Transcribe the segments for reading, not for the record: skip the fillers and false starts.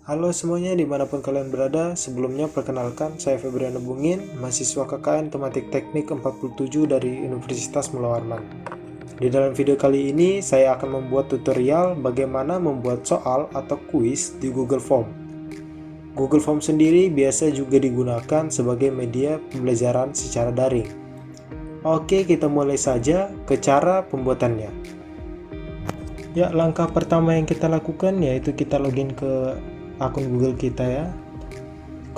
Halo semuanya dimanapun kalian berada, sebelumnya perkenalkan saya Febriano Bungin, mahasiswa KKN Tematik Teknik 47 dari Universitas Mula Warman. Di dalam video kali ini saya akan membuat tutorial bagaimana membuat soal atau kuis di Google Form. Google Form sendiri biasa juga digunakan sebagai media pembelajaran secara daring. Oke, kita mulai saja ke cara pembuatannya. Ya, langkah pertama yang kita lakukan yaitu kita login ke akun Google kita ya.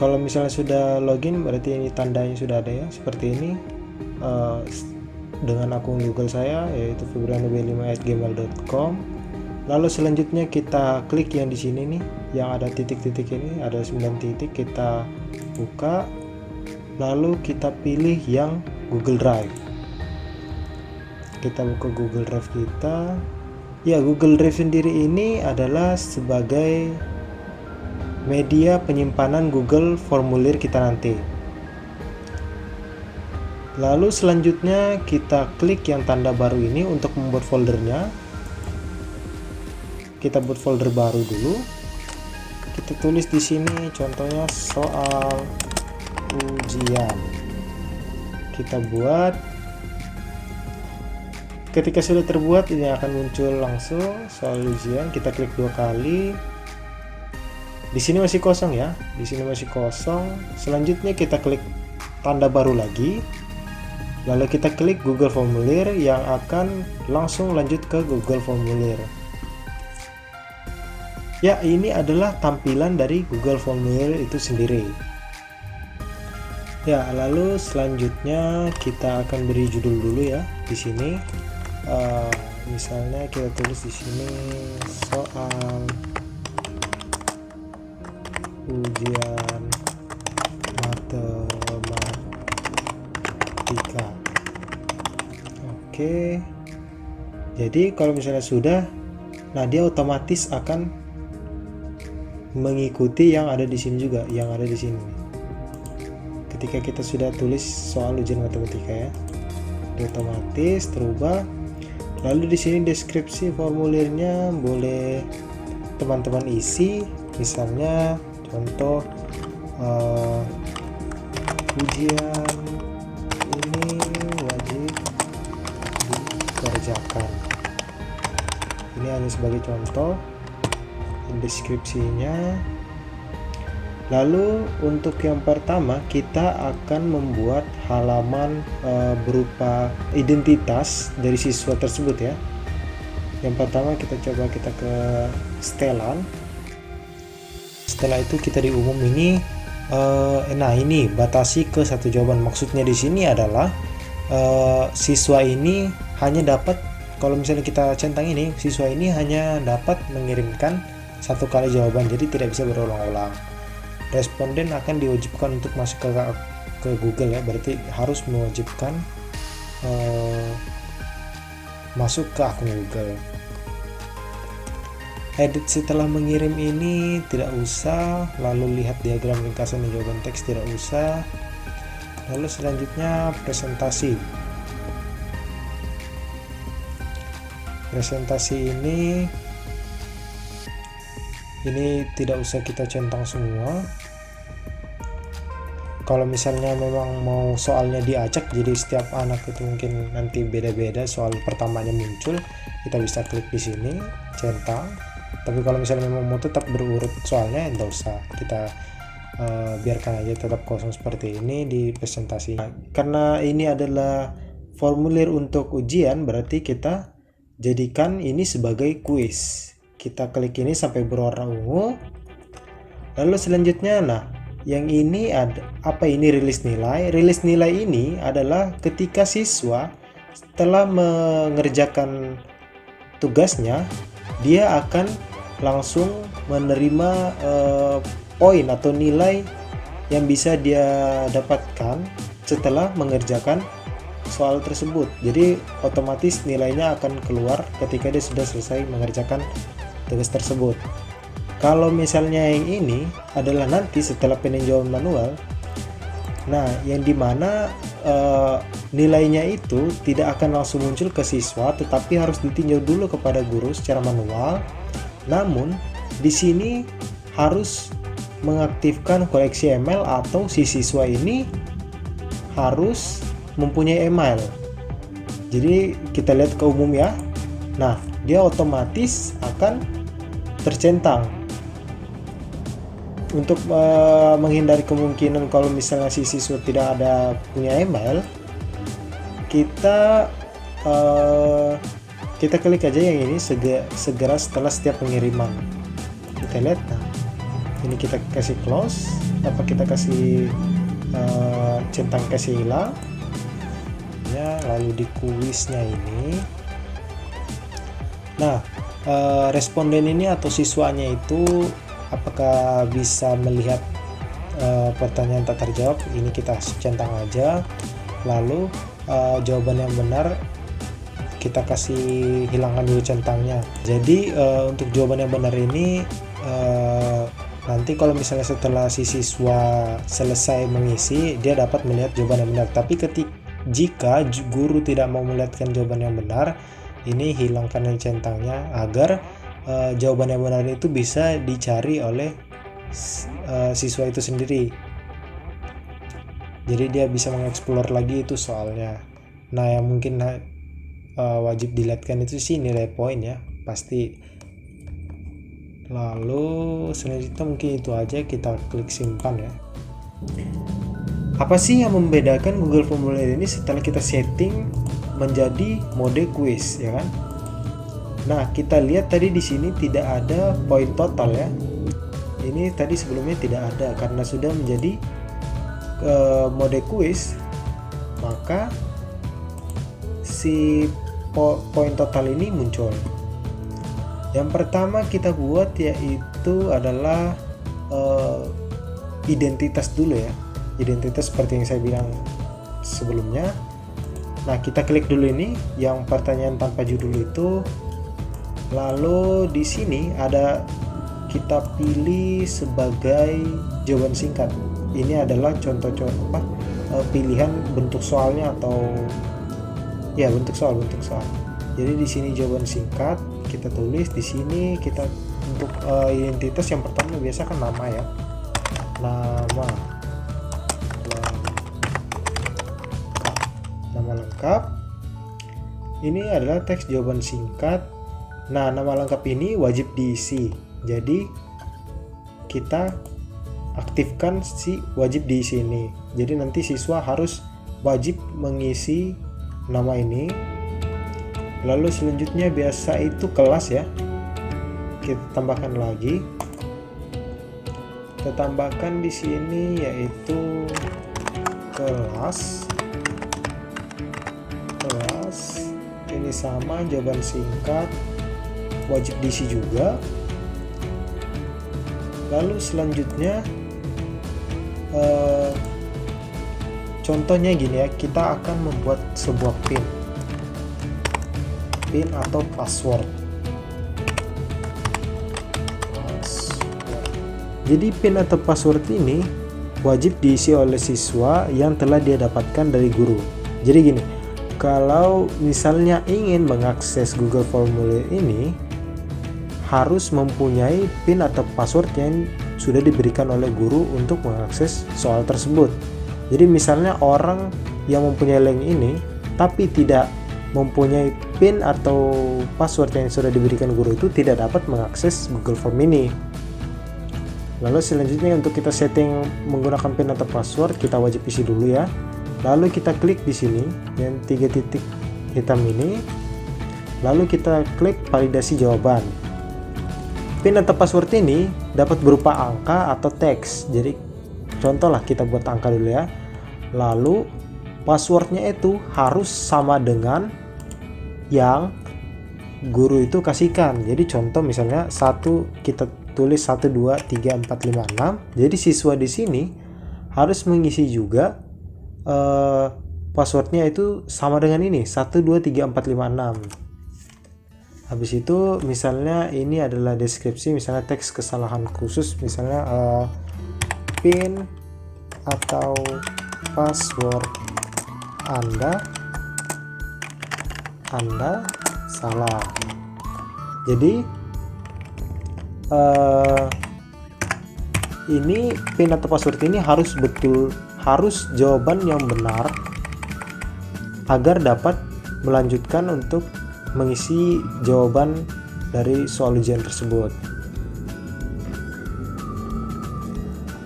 Kalau misalnya sudah login berarti ini tandanya sudah ada ya, seperti ini. Dengan akun Google saya yaitu febriano5@gmail.com. Lalu selanjutnya kita klik yang di sini nih, yang ada titik-titik ini, ada 9 titik, kita buka. Lalu kita pilih yang Google Drive. Kita buka Google Drive kita. Ya, Google Drive sendiri ini adalah sebagai media penyimpanan Google formulir kita nanti. Lalu selanjutnya kita klik yang tanda baru ini untuk membuat foldernya. Kita buat folder baru dulu. Kita tulis di sini contohnya soal ujian. Kita buat. Ketika sudah terbuat ini akan muncul langsung soal ujian. Kita klik 2 kali. Di sini masih kosong ya. Di sini masih kosong. Selanjutnya kita klik tanda baru lagi. Lalu kita klik Google Formulir yang akan langsung lanjut ke Google Formulir. Ya, ini adalah tampilan dari Google Formulir itu sendiri. Ya, lalu selanjutnya kita akan beri judul dulu ya di sini. Misalnya kita tulis di sini soal ujian matematika. Oke. Jadi kalau misalnya sudah, nah dia otomatis akan mengikuti yang ada di sini juga, yang ada di sini. Ketika kita sudah tulis soal ujian matematika ya, dia otomatis terubah. Lalu di sini deskripsi formulirnya boleh teman-teman isi, misalnya contoh ujian ini wajib dikerjakan. Ini hanya sebagai contoh deskripsinya. Lalu untuk yang pertama kita akan membuat halaman berupa identitas dari siswa tersebut ya. Yang pertama kita coba kita ke setelan. Setelah itu kita di umum ini nah ini batasi ke 1 jawaban. Maksudnya di sini adalah siswa ini hanya dapat, kalau misalnya kita centang ini, siswa ini hanya dapat mengirimkan 1 kali jawaban, jadi tidak bisa berulang-ulang. Responden akan diwajibkan untuk masuk ke Google ya, berarti harus mewajibkan masuk ke akun Google. Edit setelah mengirim ini tidak usah, lalu lihat diagram ringkasan dan jawaban teks tidak usah. Lalu selanjutnya presentasi. Presentasi ini tidak usah kita centang semua. Kalau misalnya memang mau soalnya diacak, jadi setiap anak itu mungkin nanti beda-beda soal pertamanya muncul, kita bisa klik di sini centang. Tapi kalau misalnya memang mau tetap berurut soalnya, tidak usah, kita biarkan aja tetap kosong seperti ini di presentasi. Nah, karena ini adalah formulir untuk ujian, berarti kita jadikan ini sebagai kuis. Kita klik ini sampai berwarna ungu. Lalu selanjutnya, nah yang ini ada apa, ini rilis nilai. Rilis nilai ini adalah ketika siswa setelah mengerjakan tugasnya, dia akan langsung menerima poin atau nilai yang bisa dia dapatkan setelah mengerjakan soal tersebut. Jadi otomatis nilainya akan keluar ketika dia sudah selesai mengerjakan tugas tersebut. Kalau misalnya yang ini adalah nanti setelah peninjauan manual, nah yang dimana nilainya itu tidak akan langsung muncul ke siswa, tetapi harus ditinjau dulu kepada guru secara manual. Namun di sini harus mengaktifkan koleksi email atau si siswa ini harus mempunyai email. Jadi kita lihat ke umum ya. Nah, dia otomatis akan tercentang. Untuk menghindari kemungkinan kalau misalnya si siswa tidak ada punya email, kita klik aja yang ini segera setelah setiap pengiriman. Kita lihat, nah ini kita kasih close, kita kasih centang kasih hilang ya. Lalu di kuisnya ini, nah responden ini atau siswanya itu apakah bisa melihat pertanyaan tak terjawab, ini kita centang aja. Lalu jawaban yang benar kita kasih hilangkan dulu centangnya. Jadi untuk jawaban yang benar ini nanti kalau misalnya setelah si siswa selesai mengisi, dia dapat melihat jawaban yang benar. Tapi jika guru tidak mau melihatkan jawaban yang benar, ini hilangkan yang centangnya agar jawaban yang benar itu bisa dicari oleh siswa itu sendiri. Jadi dia bisa mengeksplor lagi itu soalnya. Nah, yang mungkin wajib dilihatkan itu sih nilai poin ya, pasti. Lalu selanjutnya mungkin itu aja, kita klik simpan ya. Apa sih yang membedakan Google Formulir ini setelah kita setting menjadi mode quiz ya kan? Nah, kita lihat tadi di sini tidak ada poin total ya. Ini tadi sebelumnya tidak ada karena sudah menjadi mode quiz, maka si poin total ini muncul. Yang pertama kita buat yaitu adalah identitas dulu ya. Identitas seperti yang saya bilang sebelumnya. Nah, kita klik dulu ini yang pertanyaan tanpa judul itu. Lalu di sini ada kita pilih sebagai jawaban singkat. Ini adalah contoh-contoh pilihan bentuk soalnya atau ya bentuk soal. Jadi di sini jawaban singkat kita tulis di sini. Kita untuk identitas yang pertama biasa kan nama ya, nama lengkap. Ini adalah teks jawaban singkat. Nah, nama lengkap ini wajib diisi. Jadi kita aktifkan si wajib diisi ini. Jadi nanti siswa harus wajib mengisi nama ini. Lalu selanjutnya biasa itu kelas ya. Kita tambahkan lagi. Kita tambahkan di sini yaitu kelas. Ini sama jawaban singkat wajib diisi juga. Lalu selanjutnya contohnya gini ya, kita akan membuat sebuah pin atau password. Jadi pin atau password ini wajib diisi oleh siswa yang telah dia dapatkan dari guru. Jadi gini, kalau misalnya ingin mengakses Google Formulir ini harus mempunyai PIN atau password yang sudah diberikan oleh guru untuk mengakses soal tersebut. Jadi misalnya orang yang mempunyai link ini tapi tidak mempunyai PIN atau password yang sudah diberikan guru itu tidak dapat mengakses Google Form ini. Lalu selanjutnya untuk kita setting menggunakan PIN atau password, kita wajib isi dulu ya. Lalu kita klik di sini yang 3 titik hitam ini. Lalu kita klik validasi jawaban. PIN atau password ini dapat berupa angka atau teks. Jadi contoh lah, kita buat angka dulu ya. Lalu passwordnya itu harus sama dengan yang guru itu kasihkan. Jadi contoh misalnya kita tulis 1 2 3 4 5 6. Jadi siswa di sini harus mengisi juga passwordnya itu sama dengan ini 1 2 3 4 5 6. Habis itu misalnya ini adalah deskripsi, misalnya teks kesalahan khusus, misalnya PIN atau password Anda salah. Jadi ini PIN atau password ini harus jawaban yang benar agar dapat melanjutkan untuk mengisi jawaban dari soal ujian tersebut.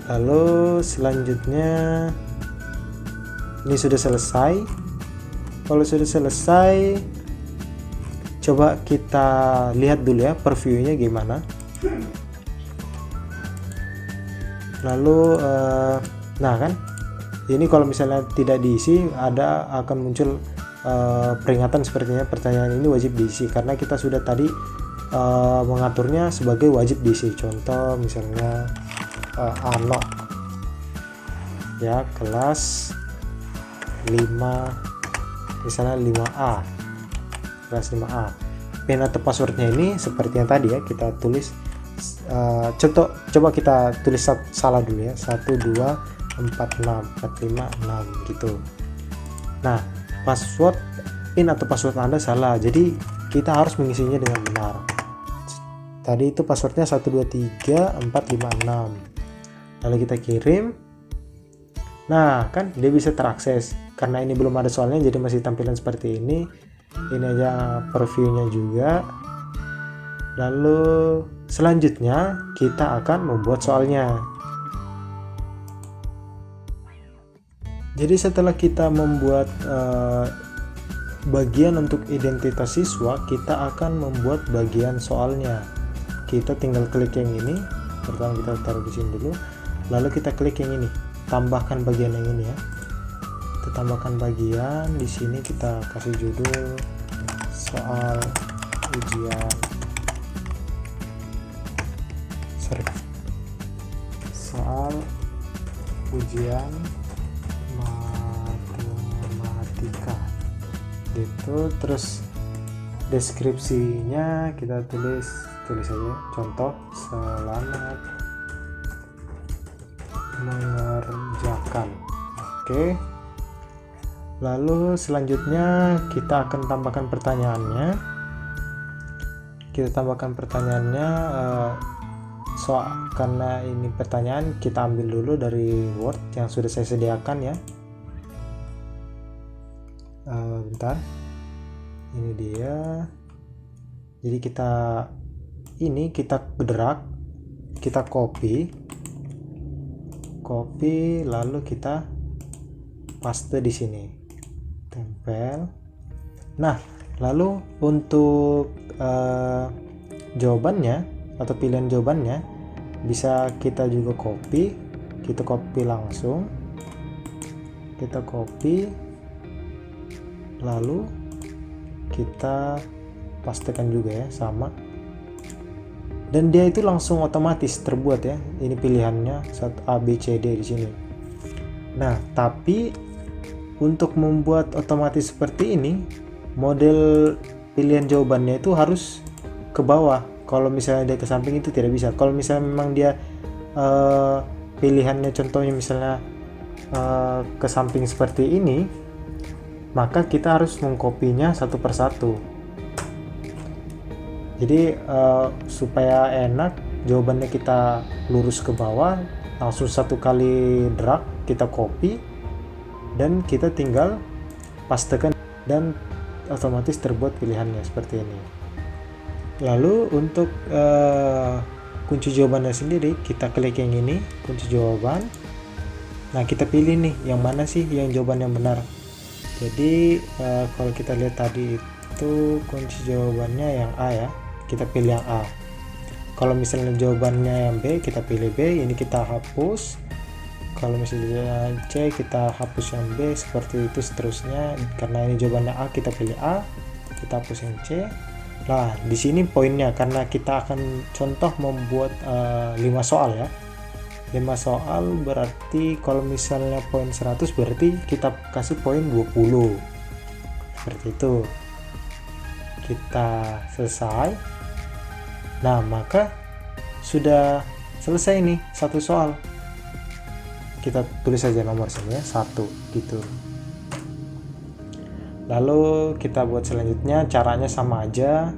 Lalu selanjutnya ini sudah selesai. Kalau sudah selesai, coba kita lihat dulu ya previewnya gimana. Lalu nah kan ini kalau misalnya tidak diisi akan muncul peringatan sepertinya pertanyaan ini wajib diisi, karena kita sudah tadi mengaturnya sebagai wajib diisi. Contoh misalnya Ano ya, kelas 5 misalnya 5A, kelas 5A. PIN atau passwordnya ini seperti yang tadi ya, kita tulis coba kita tulis salah dulu ya, 1 2 4 6 4 5 6 gitu. Nah, PIN atau password Anda salah, jadi kita harus mengisinya dengan benar. Tadi itu passwordnya 1 2 3 4 5 6, lalu kita kirim. Nah kan dia bisa terakses, karena ini belum ada soalnya jadi masih tampilan seperti ini. Ini aja previewnya juga. Lalu selanjutnya kita akan membuat soalnya. Jadi setelah kita membuat bagian untuk identitas siswa, kita akan membuat bagian soalnya. Kita tinggal klik yang ini. Pertama kita taruh di sini dulu, lalu kita klik yang ini, tambahkan bagian yang ini ya. Kita tambahkan bagian di sini, kita kasih judul soal ujian matematika gitu. Terus deskripsinya kita tulis aja, contoh selamat mengerjakan. Oke. Lalu selanjutnya kita akan tambahkan pertanyaannya. Karena ini pertanyaan, kita ambil dulu dari Word yang sudah saya sediakan ya. Bentar, ini dia. Jadi kita drag, kita copy, lalu kita paste di sini, tempel. Nah, lalu untuk jawabannya atau pilihan jawabannya bisa kita juga copy, kita copy langsung, kita copy lalu kita pastekan juga ya, sama, dan dia itu langsung otomatis terbuat ya. Ini pilihannya A B C D di sini. Nah, tapi untuk membuat otomatis seperti ini, model pilihan jawabannya itu harus ke bawah. Kalau misalnya dia ke samping itu tidak bisa. Kalau misalnya memang dia pilihannya contohnya misalnya ke samping seperti ini, maka kita harus mengkopinya satu persatu. Jadi supaya enak, jawabannya kita lurus ke bawah, langsung satu kali drag, kita copy, dan kita tinggal pastekan dan otomatis terbuat pilihannya seperti ini. Lalu untuk kunci jawabannya sendiri, kita klik yang ini, kunci jawaban. Nah, kita pilih nih yang mana sih yang jawaban yang benar. Jadi kalau kita lihat tadi itu kunci jawabannya yang A ya, kita pilih yang A. Kalau misalnya jawabannya yang B, kita pilih B, ini kita hapus. Kalau misalnya C, kita hapus yang B, seperti itu seterusnya. Karena ini jawabannya A, kita pilih A, kita hapus yang C. Nah, di sini poinnya, karena kita akan contoh membuat 5 soal ya. 5 soal berarti kalau misalnya poin 100 berarti kita kasih poin 20. Seperti itu. Kita selesai. Nah, maka sudah selesai nih satu soal. Kita tulis saja nomor sini ya, 1 gitu. Lalu kita buat selanjutnya, caranya sama aja,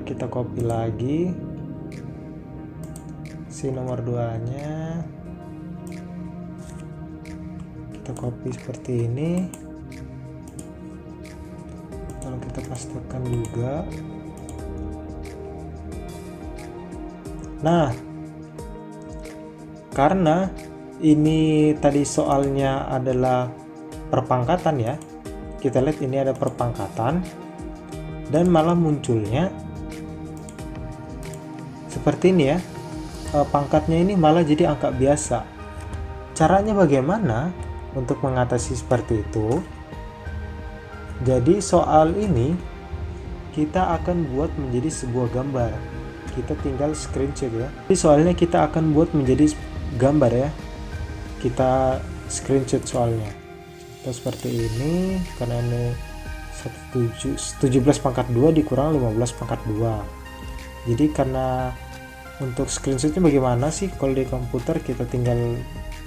kita copy lagi, si nomor 2 nya kita copy seperti ini, lalu kita pastekan juga. Nah, karena ini tadi soalnya adalah perpangkatan ya, kita lihat ini ada perpangkatan dan malah munculnya seperti ini ya, pangkatnya ini malah jadi angka biasa. Caranya bagaimana untuk mengatasi seperti itu? Jadi soal ini kita akan buat menjadi sebuah gambar, kita tinggal screenshot ya. Jadi soalnya kita akan buat menjadi gambar ya, kita screenshot soalnya. Kita seperti ini, karena ini 17 pangkat 2 dikurang 15 pangkat 2. Jadi karena untuk screenshotnya bagaimana sih? Kalau di komputer kita tinggal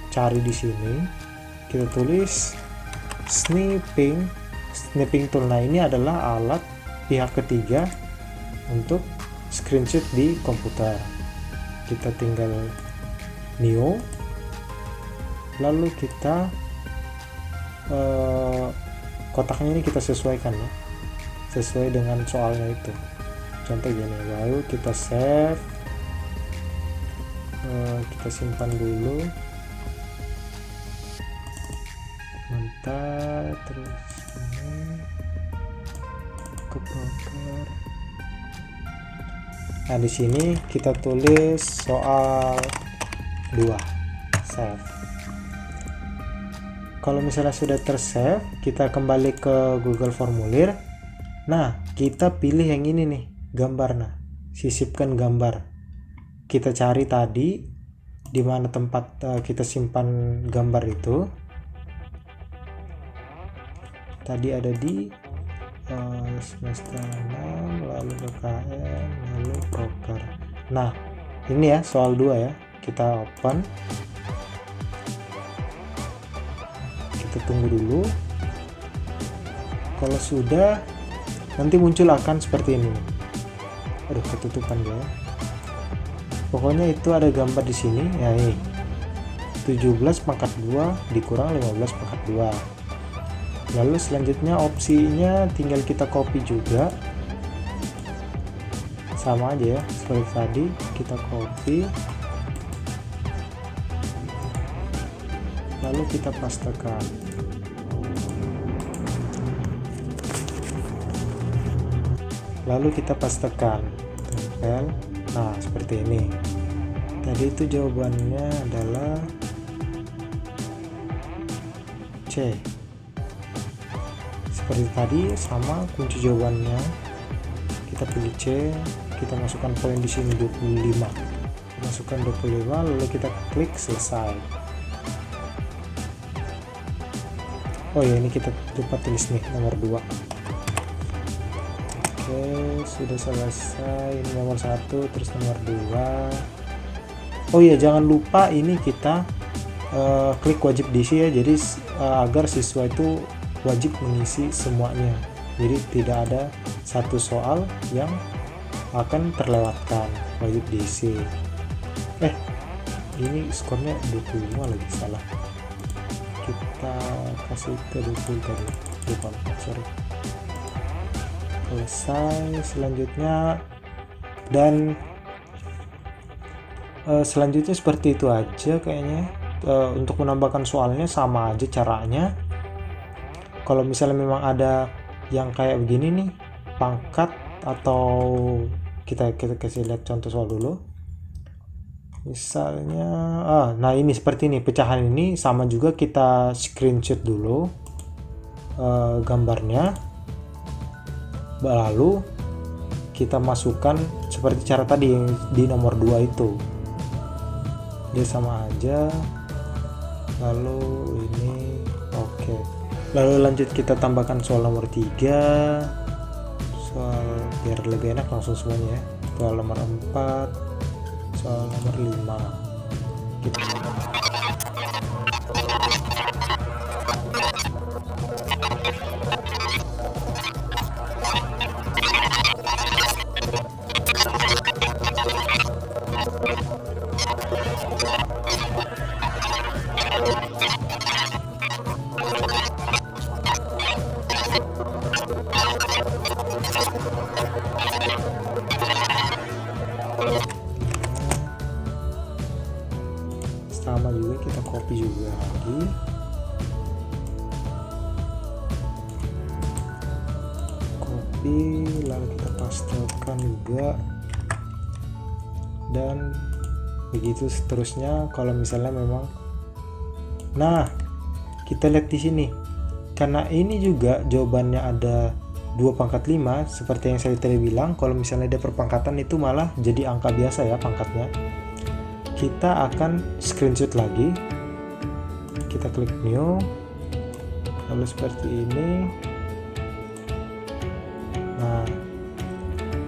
cari di sini, kita tulis snipping tool. Nah, ini adalah alat pihak ketiga untuk screenshot di komputer. Kita tinggal new, lalu kita kotaknya ini kita sesuaikan ya, sesuai dengan soalnya itu. Contoh gini, lalu kita save, kita simpan dulu, bentar, terus ini ke broker. Nah, di sini kita tulis soal 2, save. Kalau misalnya sudah tersave, kita kembali ke Google Formulir. Nah, kita pilih yang ini nih, gambar. Nah, sisipkan gambar. Kita cari tadi di mana tempat kita simpan gambar itu. Tadi ada di semester 6, lalu KKN, lalu broker. Nah, ini ya soal 2 ya. Kita open. Kita tunggu dulu. Kalau sudah, nanti muncul akan seperti ini. Aduh, ketutupan dia. Pokoknya itu ada gambar di sini ya, ini 17 pangkat 2 dikurang 15 pangkat 2. Lalu selanjutnya opsinya tinggal kita copy juga, sama aja ya seperti tadi, kita copy lalu kita pastekan. Tempel. Nah, seperti ini. Tadi itu jawabannya adalah C. Seperti tadi, sama kunci jawabannya. Kita pilih C, kita masukkan poin di sini 25. Masukkan 25, lalu kita klik selesai. Oh ya, ini kita lupa tulis nih nomor 2. Oke, sudah selesai. Ini nomor 1, terus nomor 2. Oh iya, jangan lupa ini kita klik wajib diisi ya. Jadi agar siswa itu wajib mengisi semuanya. Jadi tidak ada satu soal yang akan terlewatkan, wajib diisi. Ini skornya 25 lagi, salah. Kita kasih ke 20 tadi, lupa, sorry. Selesai. Selanjutnya dan selanjutnya seperti itu aja kayaknya. Untuk menambahkan soalnya sama aja caranya. Kalau misalnya memang ada yang kayak begini nih, pangkat atau kita kasih lihat contoh soal dulu. Misalnya nah ini seperti ini, pecahan ini sama juga, kita screenshot dulu gambarnya, lalu kita masukkan seperti cara tadi yang di nomor 2 itu, dia sama aja. Lalu ini oke. Lalu lanjut kita tambahkan soal nomor 3, soal biar lebih enak langsung semuanya ya. Soal nomor 4, soal nomor 5 kita copy juga lagi, copy, lalu kita pastekan juga, dan begitu seterusnya. Kalau misalnya memang, nah kita lihat di sini, karena ini juga jawabannya ada 2/5 seperti yang saya tadi bilang. Kalau misalnya ada perpangkatan itu malah jadi angka biasa ya pangkatnya. Kita akan screenshot lagi, kita klik new, lalu seperti ini. Nah,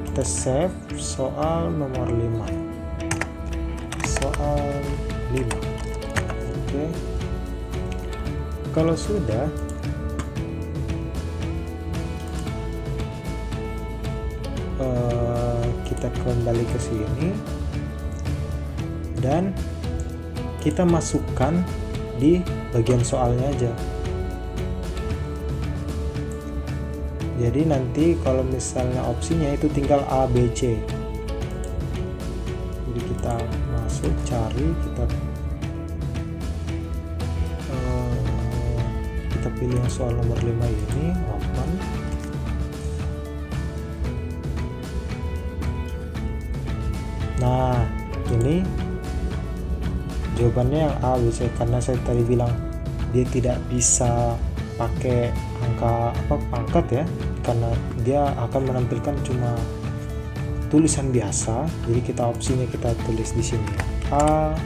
kita save soal nomor 5, soal 5. Oke, kalau sudah, kita kembali ke sini dan kita masukkan di bagian soalnya aja. Jadi nanti kalau misalnya opsinya itu tinggal A, B, C. Jadi kita masuk, cari, kita pilih yang soal nomor 5 ini, open. Nah, ini jawabannya yang A, B, C, karena saya tadi bilang dia tidak bisa pakai angka pangkat ya, karena dia akan menampilkan cuma tulisan biasa. Jadi kita opsinya kita tulis di sini ya, A,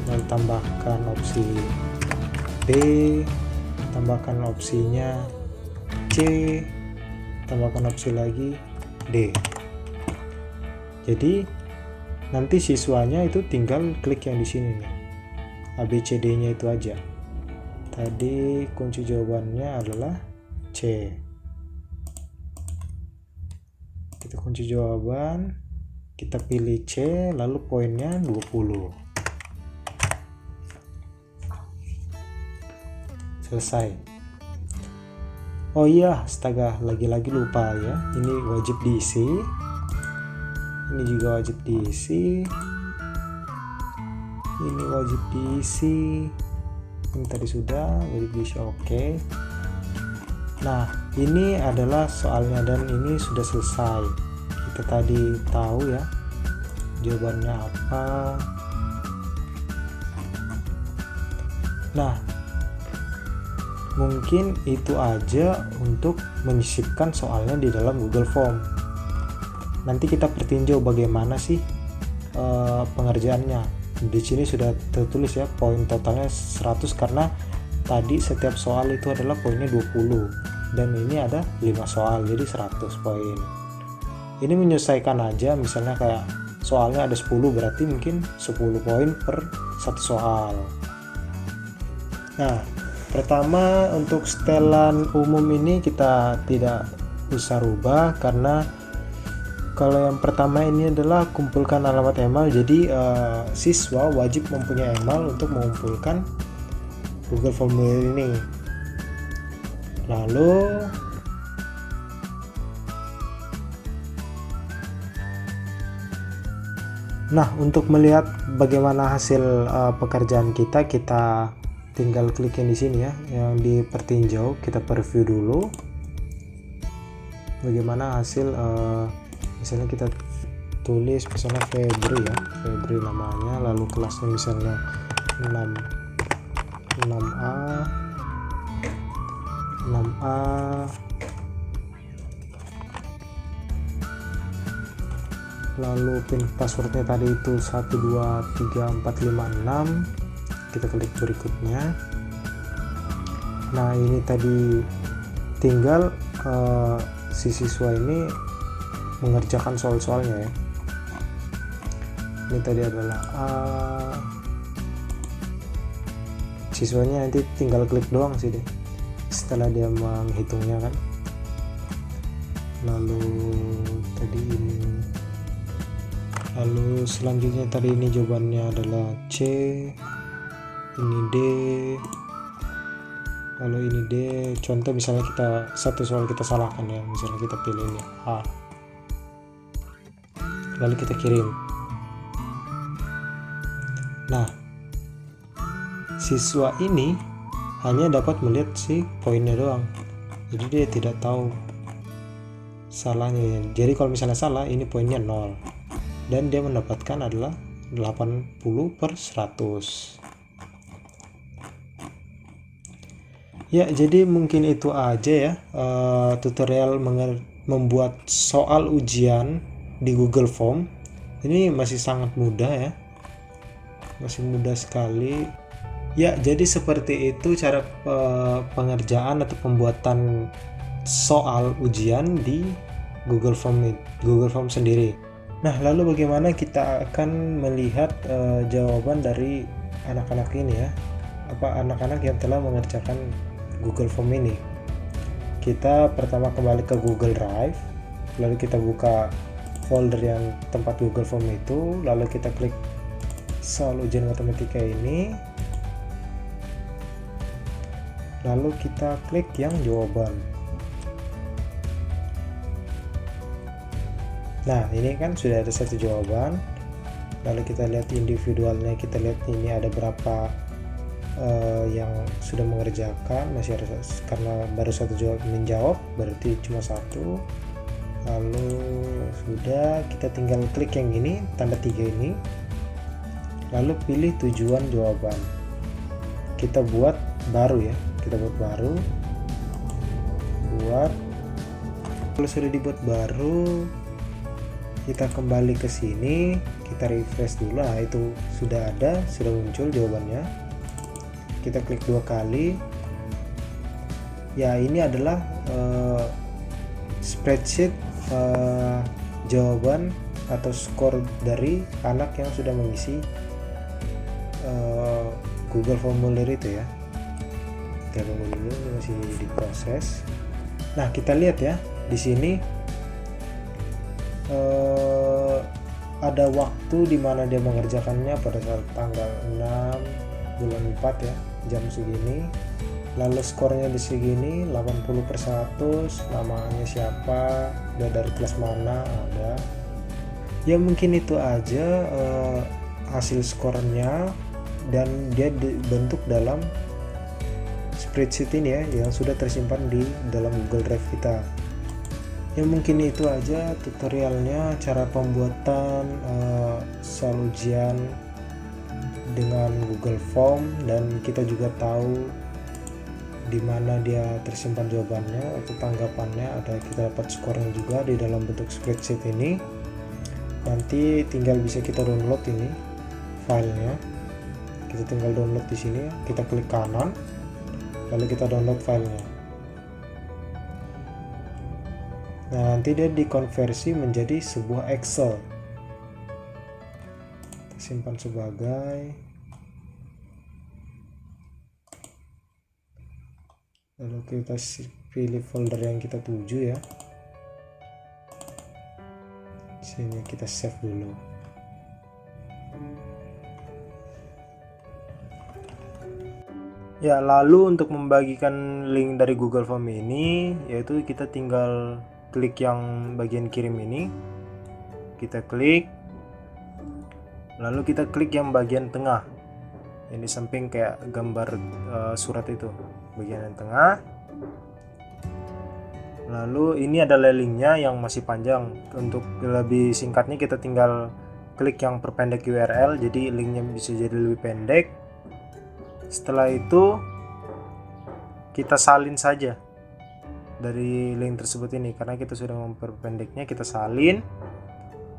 lalu tambahkan opsi B, tambahkan opsinya C, tambahkan opsi lagi D. Jadi nanti siswanya itu tinggal klik yang di sini nih, A, B, C, D nya itu aja. Tadi kunci jawabannya adalah C. Kita kunci jawaban, kita pilih C, lalu poinnya 20. Selesai. Oh iya, astaga, lagi-lagi lupa ya, ini wajib diisi, ini juga wajib diisi, ini wajib diisi, ini tadi sudah wajib diisi. Oke. Nah, ini adalah soalnya dan ini sudah selesai. Kita tadi tahu ya jawabannya apa. Nah, mungkin itu aja untuk menyisipkan soalnya di dalam Google Form. Nanti kita pertinjau bagaimana sih pengerjaannya. Di sini sudah tertulis ya, poin totalnya 100 karena tadi setiap soal itu adalah poinnya 20 dan ini ada 5 soal jadi 100 poin. Ini menyesuaikan aja, misalnya kayak soalnya ada 10 berarti mungkin 10 poin per satu soal. Nah, pertama untuk setelan umum ini kita tidak usah rubah karena kalau yang pertama ini adalah kumpulkan alamat email. Jadi siswa wajib mempunyai email untuk mengumpulkan Google Formulir ini. Lalu untuk melihat bagaimana hasil pekerjaan kita tinggal klik yang di sini ya, yang di pertinjau. Kita preview dulu bagaimana hasil misalnya kita tulis misalnya Febri ya, Febri namanya, lalu kelasnya misalnya 6A, lalu pin passwordnya tadi itu 123456. Kita klik berikutnya. Nah, ini tadi tinggal si siswa ini mengerjakan soal-soalnya ya. Ini tadi adalah A. Siswanya nanti tinggal klik doang sih deh setelah dia menghitungnya kan. Lalu tadi ini, lalu selanjutnya tadi ini jawabannya adalah C, ini D, lalu ini D. Contoh misalnya kita satu soal kita salahkan ya, misalnya kita pilih ini A, lalu kita kirim. Nah, siswa ini hanya dapat melihat si poinnya doang, jadi dia tidak tahu salahnya. Jadi kalau misalnya salah, ini poinnya 0 dan dia mendapatkan adalah 80/100. Ya, jadi mungkin itu aja ya tutorial membuat soal ujian di Google Form. Ini masih sangat mudah ya, masih mudah sekali. Ya, jadi seperti itu cara pengerjaan atau pembuatan soal ujian di Google Form sendiri. Nah, lalu bagaimana kita akan melihat jawaban dari anak-anak ini ya, anak-anak yang telah mengerjakan Google Form ini. Kita pertama kembali ke Google Drive, lalu kita buka folder yang tempat Google Form itu, lalu kita klik soal ujian matematika ini, lalu kita klik yang jawaban. Nah, ini kan sudah ada satu jawaban, lalu kita lihat individualnya, kita lihat ini ada berapa yang sudah mengerjakan, masih ada, karena baru satu menjawab berarti cuma satu. Lalu sudah, kita tinggal klik yang ini, tanda 3 ini, lalu pilih tujuan jawaban, kita buat baru ya, kita buat baru, kalau sudah dibuat baru, kita kembali ke sini, kita refresh dulu. Nah, itu sudah ada, sudah muncul jawabannya. Kita klik 2 kali. Ya, ini adalah spreadsheet jawaban atau skor dari anak yang sudah mengisi Google Formulir itu ya. Kita tunggu dulu, masih diproses. Nah, kita lihat ya, di sini ada waktu di mana dia mengerjakannya pada saat tanggal 6 bulan 4 ya, jam segini. Lalu skornya di segini, 80/100, namanya siapa, dia dari kelas mana, ada. Ya, mungkin itu aja hasil skornya, dan dia dibentuk dalam spreadsheet ini ya, yang sudah tersimpan di dalam Google Drive kita. Ya, mungkin itu aja tutorialnya, cara pembuatan soal ujian dengan Google Form, dan kita juga tahu di mana dia tersimpan jawabannya atau tanggapannya, ada kita dapat skornya juga di dalam bentuk spreadsheet ini. Nanti tinggal bisa kita download ini filenya, kita tinggal download di sini, kita klik kanan lalu kita download filenya. Nah, nanti dia dikonversi menjadi sebuah Excel, kita simpan sebagai, lalu kita pilih folder yang kita tuju ya, sini kita save dulu. Ya, lalu untuk membagikan link dari Google Form ini, yaitu kita tinggal klik yang bagian kirim ini, kita klik, lalu kita klik yang bagian tengah, yang di samping kayak gambar surat itu, bagian yang tengah. Lalu ini adalah linknya yang masih panjang. Untuk lebih singkatnya kita tinggal klik yang perpendek URL, jadi linknya bisa jadi lebih pendek. Setelah itu kita salin saja dari link tersebut ini, karena kita sudah memperpendeknya, kita salin.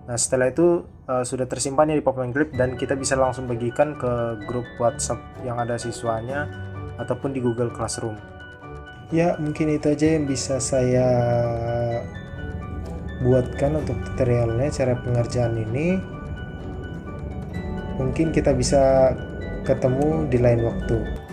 Nah, setelah itu sudah tersimpan ya di Pop Clip, dan kita bisa langsung bagikan ke grup WhatsApp yang ada siswanya ataupun di Google Classroom. Ya, mungkin itu aja yang bisa saya buatkan untuk tutorialnya, cara pengerjaan ini. Mungkin kita bisa ketemu di lain waktu.